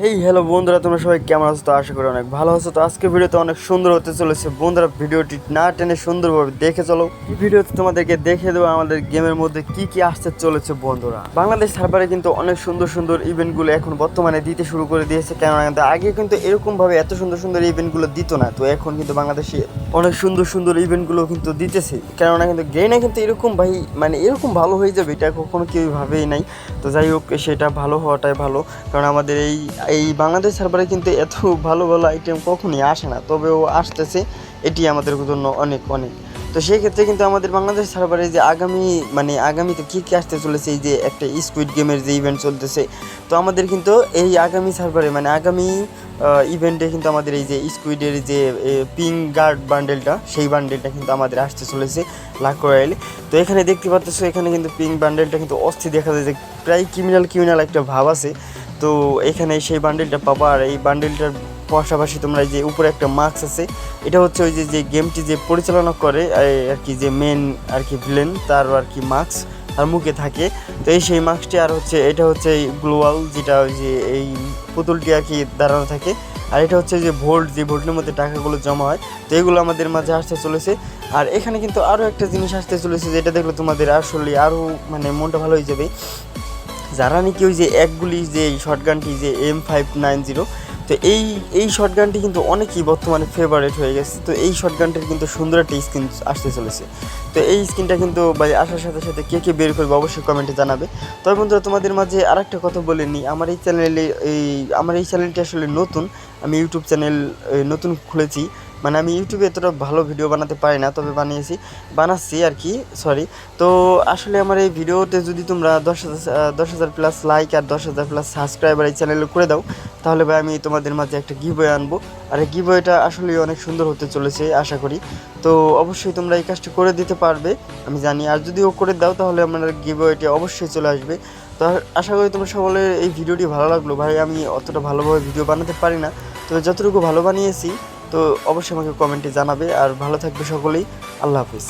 Hey hello বন্ধুরা, তোমরা সবাই কেমন আছো? তো আশা করি অনেক ভালো আছো। তো আজকে ভিডিওতে অনেক সুন্দর হতে চলেছে বন্ধুরা, ভিডিওটি না টেনে সুন্দরভাবে দেখে চলো। এই ভিডিওতে তোমাদেরকে দেখে দেবো আমাদের গেমের মধ্যে কি কি আসতে চলেছে বন্ধুরা। বাংলাদেশ সার্ভারে কিন্তু অনেক সুন্দর সুন্দর ইভেন্টগুলো এখন বর্তমানে দিতে শুরু করে দিয়েছে, কেননা কিন্তু আগে কিন্তু এরকমভাবে এত সুন্দর সুন্দর ইভেন্টগুলো দিত না। তো এখন কিন্তু বাংলাদেশে অনেক সুন্দর সুন্দর ইভেন্টগুলো কিন্তু দিতেছে, কেননা কিন্তু গেইনা কিন্তু এরকম ভাই মানে এরকম ভালো হয়ে যাবে এটা কখনো কেউ ভাবেই নাই। তো যাই হোক, সেটা ভালো হওয়াটাই ভালো, কারণ আমাদের এই বাংলাদেশ সার্ভারে কিন্তু এত ভালো ভালো আইটেম কখনই আসে না, তবেও আসতেছে, এটি আমাদের জন্য অনেক অনেক। তো সেই ক্ষেত্রে কিন্তু আমাদের বাংলাদেশ সার্ভারে যে আগামীতে কী কী আসতে চলেছে, এই যে একটা স্কুইড গেমের যে ইভেন্ট চলতেছে, তো আমাদের কিন্তু এই আগামী সার্ভারে আগামী ইভেন্টে কিন্তু আমাদের এই যে স্কুইডের যে পিং গার্ড বান্ডেলটা, সেই বান্ডেলটা কিন্তু আমাদের আসতে চলেছে লাখ রয়্যালে। তো এখানে দেখতে পাচ্ছ, এখানে কিন্তু পিং বান্ডেলটা কিন্তু অস্থির দেখা যায়, যে প্রায় ক্রিমিনাল একটা ভাব আছে। তো এখানে সেই বান্ডেলটা পাবা, আর এই বান্ডেলটার পাশাপাশি তোমরা যে উপরে একটা মাস্ক আছে, এটা হচ্ছে ওই যে গেমটি যে পরিচালনা করে আর কি, যে মেন আর কি ভিলেন, তার আর কি মাস্ক তার মুখে থাকে। তো সেই মাস্কটি, আর হচ্ছে এটা হচ্ছে এই গ্লোয়াল, যেটা ওই যে এই পুতুলটি আর কি দাঁড়ানো থাকে, আর এটা হচ্ছে যে ভোল্ট, যে ভোল্টের মধ্যে টাকাগুলো জমা হয়। তো এগুলো আমাদের মাঝে আসতে চলেছে। আর এখানে কিন্তু আরও একটা জিনিস আসতে চলেছে, যেটা দেখলে তোমাদের আসলে আরও মনটা ভালো হয়ে যাবে। যারা নাকি ওই যে একগুলি যে শটগানটি, যে M590, তো এই শটগানটি কিন্তু অনেকই বর্তমানে ফেভারিট হয়ে গেছে। তো এই শটগানটির কিন্তু সুন্দর একটা স্কিন আসতে চলেছে। তো এই স্কিনটা কিন্তু আসার সাথে সাথে কে কে বের করবে অবশ্যই কমেন্টে জানাবে। তবে বন্ধুরা, তোমাদের মাঝে আরেকটা কথা বলে নিই, আমার এই চ্যানেলটি আসলে নতুন। আমি ইউটিউব চ্যানেল নতুন খুলেছি, আমি ইউটিউবে এতটা ভালো ভিডিও বানাতে পারি না, তবে বানাচ্ছি আর কি, সরি। তো আসলে আমার এই ভিডিওতে যদি তোমরা 10,000 প্লাস লাইক আর 10,000 প্লাস সাবস্ক্রাইবার এই চ্যানেলে করে দাও, তাহলে আমি তোমাদের মাঝে একটা গিভওয়ে আনবো। আর এই গিভওয়েটা আসলে অনেক সুন্দর হতে চলেছে আশা করি। তো অবশ্যই তোমরা এই কাজটা করে দিতে পারবে আমি জানি, আর যদিও করে দাও তাহলে আমার গিভওয়েটি অবশ্যই চলে আসবে। তো আশা করি তোমরা সকলের এই ভিডিওটি ভালো লাগলো। ভাই, আমি অতটা ভালোভাবে ভিডিও বানাতে পারি না, তবে যতটুকু ভালো বানিয়েছি, তো অবশ্যই আমাকে কমেন্টে জানাবে। আর ভালো থাকবে সকলেই। আল্লাহ হাফিজ।